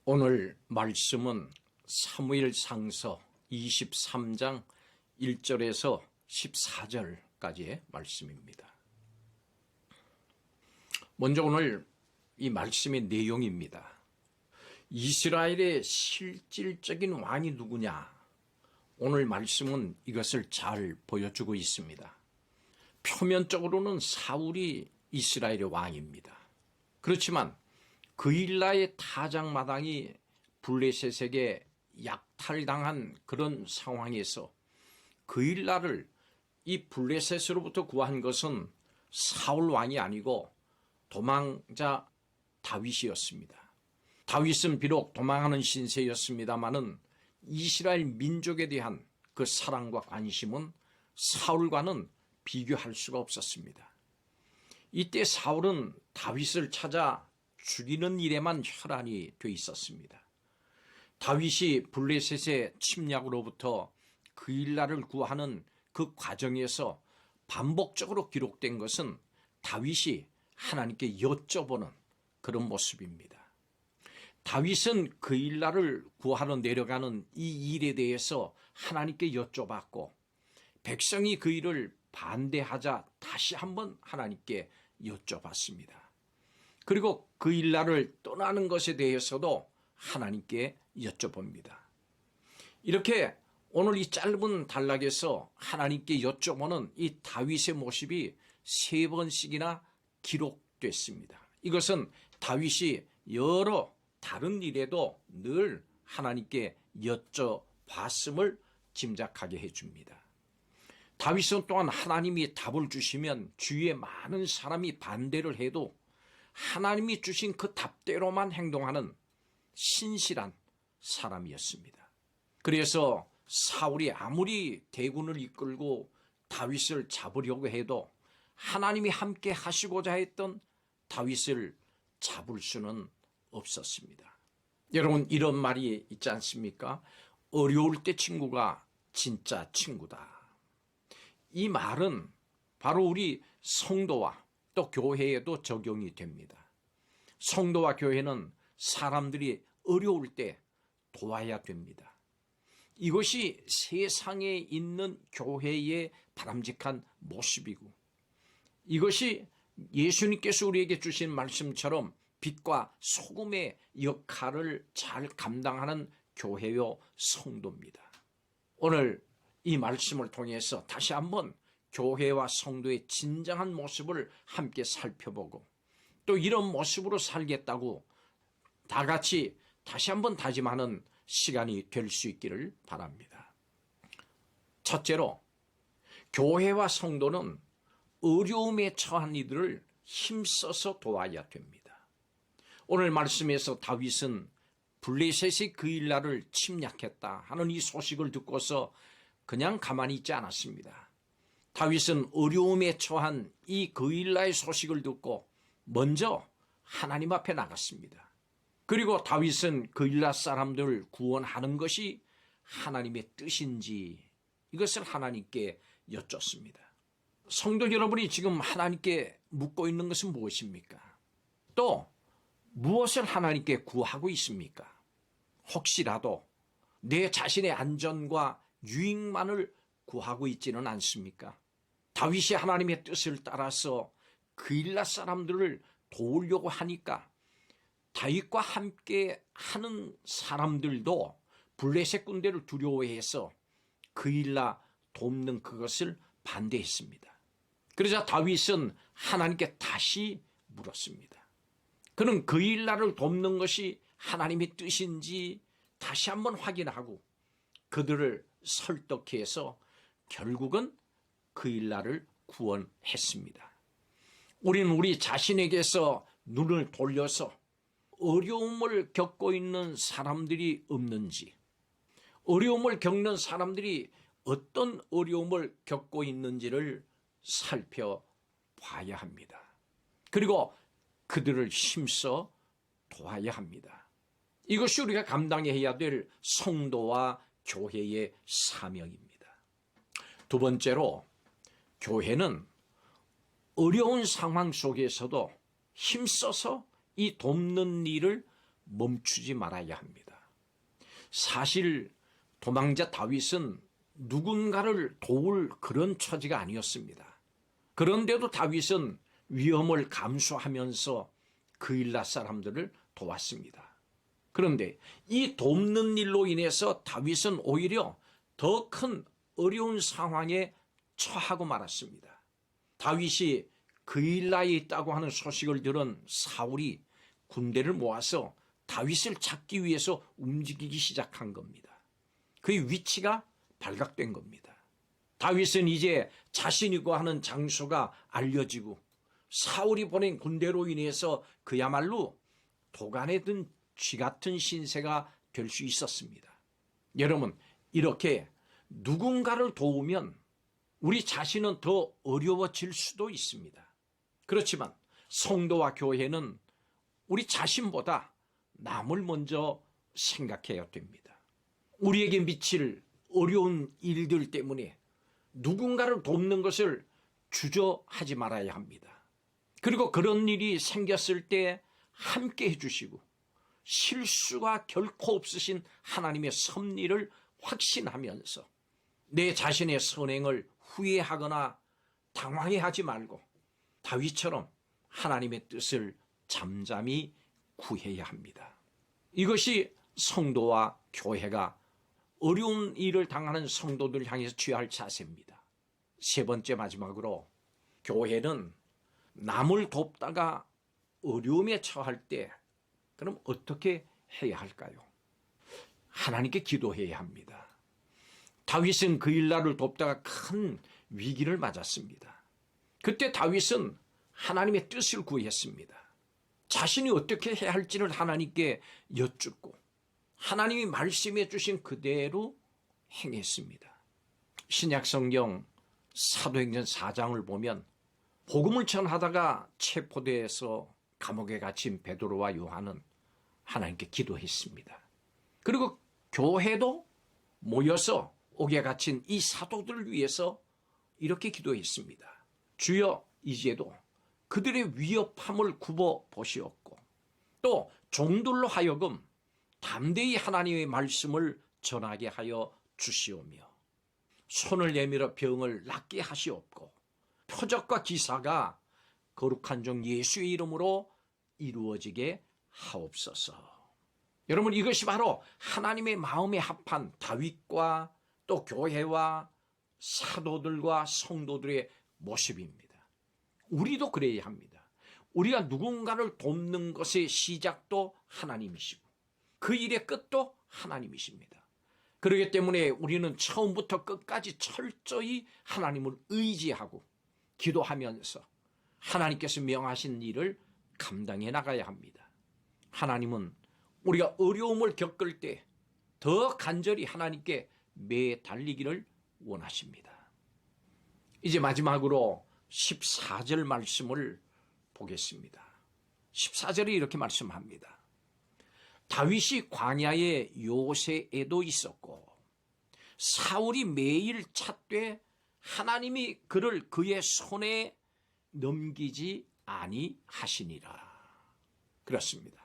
오늘 말씀은 사무엘상서 23장 1절에서 14절까지의 말씀입니다. 먼저 오늘 이 말씀의 내용입니다. 이스라엘의 실질적인 왕이 누구냐? 오늘 말씀은 이것을 잘 보여주고 있습니다. 표면적으로는 사울이 이스라엘의 왕입니다. 그렇지만 그일라의 타작마당이 블레셋에게 약탈당한 그런 상황에서 그일라를 이 블레셋으로부터 구한 것은 사울 왕이 아니고 도망자 다윗이었습니다. 다윗은 비록 도망하는 신세였습니다마는 이스라엘 민족에 대한 그 사랑과 관심은 사울과는 비교할 수가 없었습니다. 이때 사울은 다윗을 찾아 죽이는 일에만 혈안이 돼 있었습니다. 다윗이 블레셋의 침략으로부터 그일라를 구하는 그 과정에서 반복적으로 기록된 것은 다윗이 하나님께 여쭤보는 그런 모습입니다. 다윗은 그일라를 구하러 내려가는 이 일에 대해서 하나님께 여쭤봤고 백성이 그 일을 반대하자 다시 한번 하나님께 여쭤봤습니다. 그리고 그일라를 떠나는 것에 대해서도 하나님께 여쭤봅니다. 이렇게 오늘 이 짧은 단락에서 하나님께 여쭤보는 이 다윗의 모습이 3번씩이나 기록됐습니다. 이것은 다윗이 여러 다른 일에도 늘 하나님께 여쭤봤음을 짐작하게 해줍니다. 다윗은 또한 하나님이 답을 주시면 주위에 많은 사람이 반대를 해도 하나님이 주신 그 답대로만 행동하는 신실한 사람이었습니다. 그래서 사울이 아무리 대군을 이끌고 다윗을 잡으려고 해도 하나님이 함께 하시고자 했던 다윗을 잡을 수는 없었습니다. 여러분, 이런 말이 있지 않습니까? 어려울 때 친구가 진짜 친구다. 이 말은 바로 우리 성도와 또 교회에도 적용이 됩니다. 성도와 교회는 사람들이 어려울 때 도와야 됩니다. 이것이 세상에 있는 교회의 바람직한 모습이고 이것이 예수님께서 우리에게 주신 말씀처럼 빛과 소금의 역할을 잘 감당하는 교회요 성도입니다. 오늘 이 말씀을 통해서 다시 한번 교회와 성도의 진정한 모습을 함께 살펴보고 또 이런 모습으로 살겠다고 다 같이 다시 한번 다짐하는 시간이 될 수 있기를 바랍니다. 첫째로, 교회와 성도는 어려움에 처한 이들을 힘써서 도와야 됩니다. 오늘 말씀에서 다윗은 블레셋이 그일라를 침략했다 하는 이 소식을 듣고서 그냥 가만히 있지 않았습니다. 다윗은 어려움에 처한 이 그일라의 소식을 듣고 먼저 하나님 앞에 나갔습니다. 그리고 다윗은 그일라 사람들을 구원하는 것이 하나님의 뜻인지 이것을 하나님께 여쭙습니다. 성도 여러분이 지금 하나님께 묻고 있는 것은 무엇입니까? 또 무엇을 하나님께 구하고 있습니까? 혹시라도 내 자신의 안전과 유익만을 구하고 있지는 않습니까? 다윗이 하나님의 뜻을 따라서 그일라 사람들을 도우려고 하니까 다윗과 함께 하는 사람들도 블레셋 군대를 두려워해서 그일라 돕는 그것을 반대했습니다. 그러자 다윗은 하나님께 다시 물었습니다. 그는 그일라를 돕는 것이 하나님의 뜻인지 다시 한번 확인하고 그들을 설득해서 결국은 그일라를 구원했습니다. 우리는 우리 자신에게서 눈을 돌려서 어려움을 겪고 있는 사람들이 없는지, 어려움을 겪는 사람들이 어떤 어려움을 겪고 있는지를 살펴봐야 합니다. 그리고 그들을 힘써 도와야 합니다. 이것이 우리가 감당해야 될 성도와 교회의 사명입니다. 두 번째로, 교회는 어려운 상황 속에서도 힘써서 이 돕는 일을 멈추지 말아야 합니다. 사실 도망자 다윗은 누군가를 도울 그런 처지가 아니었습니다. 그런데도 다윗은 위험을 감수하면서 그일라 사람들을 도왔습니다. 그런데 이 돕는 일로 인해서 다윗은 오히려 더 큰 어려운 상황에 처하고 말았습니다. 다윗이 그일라에 있다고 하는 소식을 들은 사울이 군대를 모아서 다윗을 찾기 위해서 움직이기 시작한 겁니다. 그의 위치가 발각된 겁니다. 다윗은 이제 자신이 거하는 장소가 알려지고 사울이 보낸 군대로 인해서 그야말로 도간에 든 쥐 같은 신세가 될 수 있었습니다. 여러분, 이렇게 누군가를 도우면 우리 자신은 더 어려워질 수도 있습니다. 그렇지만 성도와 교회는 우리 자신보다 남을 먼저 생각해야 됩니다. 우리에게 미칠 어려운 일들 때문에 누군가를 돕는 것을 주저하지 말아야 합니다. 그리고 그런 일이 생겼을 때 함께 해주시고 실수가 결코 없으신 하나님의 섭리를 확신하면서 내 자신의 선행을 후회하거나 당황해하지 말고 다윗처럼 하나님의 뜻을 잠잠히 구해야 합니다. 이것이 성도와 교회가 어려운 일을 당하는 성도들 향해서 취할 자세입니다. 세 번째, 마지막으로 교회는 남을 돕다가 어려움에 처할 때 그럼 어떻게 해야 할까요? 하나님께 기도해야 합니다. 다윗은 그일라를 돕다가 큰 위기를 맞았습니다. 그때 다윗은 하나님의 뜻을 구했습니다. 자신이 어떻게 해야 할지를 하나님께 여쭙고 하나님이 말씀해 주신 그대로 행했습니다. 신약성경 사도행전 4장을 보면 복음을 전하다가 체포돼서 감옥에 갇힌 베드로와 요한은 하나님께 기도했습니다. 그리고 교회도 모여서 옥에 갇힌 이 사도들을 위해서 이렇게 기도했습니다. 주여, 이제도 그들의 위협함을 굽어 보시옵고 또 종들로 하여금 담대히 하나님의 말씀을 전하게 하여 주시오며 손을 내밀어 병을 낫게 하시옵고 표적과 기사가 거룩한 종 예수의 이름으로 이루어지게 하옵소서. 여러분, 이것이 바로 하나님의 마음에 합한 다윗과 또 교회와 사도들과 성도들의 모습입니다. 우리도 그래야 합니다. 우리가 누군가를 돕는 것의 시작도 하나님이시고 그 일의 끝도 하나님이십니다. 그렇기 때문에 우리는 처음부터 끝까지 철저히 하나님을 의지하고 기도하면서 하나님께서 명하신 일을 감당해 나가야 합니다. 하나님은 우리가 어려움을 겪을 때 더 간절히 하나님께 매달리기를 원하십니다. 이제 마지막으로 14절 말씀을 보겠습니다. 14절에 이렇게 말씀합니다. 다윗이 광야의 요새에도 있었고 사울이 매일 찾되 하나님이 그를 그의 손에 넘기지 아니하시니라. 그렇습니다.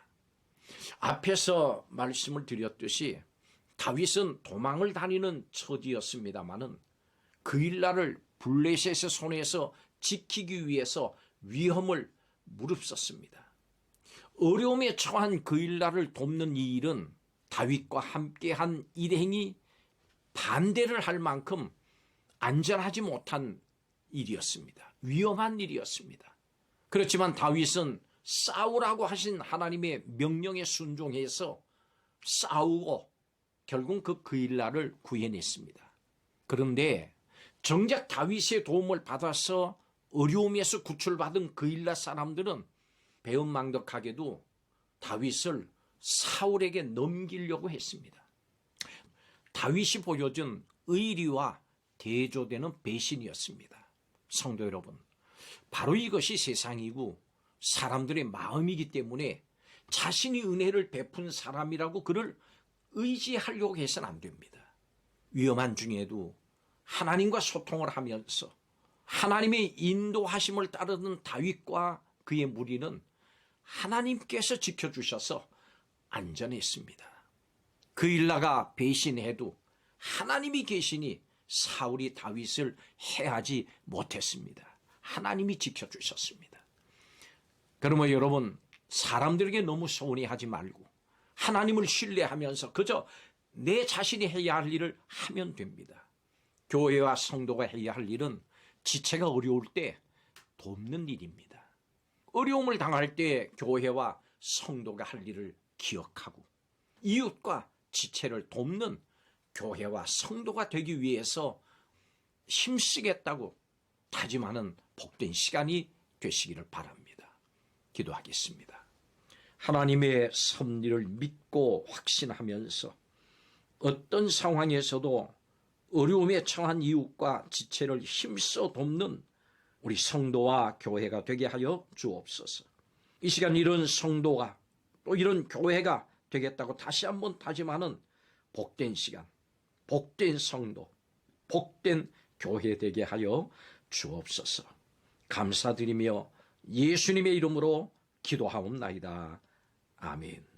앞에서 말씀을 드렸듯이 다윗은 도망을 다니는 처지였습니다마는 그일라를 블레셋의 손에서 지키기 위해서 위험을 무릅썼습니다. 어려움에 처한 그일라를 돕는 이 일은 다윗과 함께한 일행이 반대를 할 만큼 안전하지 못한 일이었습니다. 위험한 일이었습니다. 그렇지만 다윗은 싸우라고 하신 하나님의 명령에 순종해서 싸우고 결국 그 그일라를 구해냈습니다. 그런데 정작 다윗의 도움을 받아서 어려움에서 구출받은 그일라 사람들은 배은망덕하게도 다윗을 사울에게 넘기려고 했습니다. 다윗이 보여준 의리와 대조되는 배신이었습니다. 성도 여러분, 바로 이것이 세상이고 사람들의 마음이기 때문에 자신이 은혜를 베푼 사람이라고 그를 의지하려고 해서는 안 됩니다. 위험한 중에도 하나님과 소통을 하면서 하나님의 인도하심을 따르는 다윗과 그의 무리는 하나님께서 지켜주셔서 안전했습니다. 그 일나가 배신해도 하나님이 계시니 사울이 다윗을 해하지 못했습니다. 하나님이 지켜주셨습니다. 그러면 여러분, 사람들에게 너무 서운해 하지 말고 하나님을 신뢰하면서 그저 내 자신이 해야 할 일을 하면 됩니다. 교회와 성도가 해야 할 일은 지체가 어려울 때 돕는 일입니다. 어려움을 당할 때 교회와 성도가 할 일을 기억하고 이웃과 지체를 돕는 교회와 성도가 되기 위해서 힘쓰겠다고 다짐하는 복된 시간이 되시기를 바랍니다. 기도하겠습니다. 하나님의 섭리를 믿고 확신하면서 어떤 상황에서도 어려움에 처한 이웃과 지체를 힘써 돕는 우리 성도와 교회가 되게 하여 주옵소서. 이 시간 이런 성도가 또 이런 교회가 되겠다고 다시 한번 다짐하는 복된 시간, 복된 성도, 복된 교회 되게 하여 주옵소서. 감사드리며 예수님의 이름으로 기도하옵나이다. 아멘.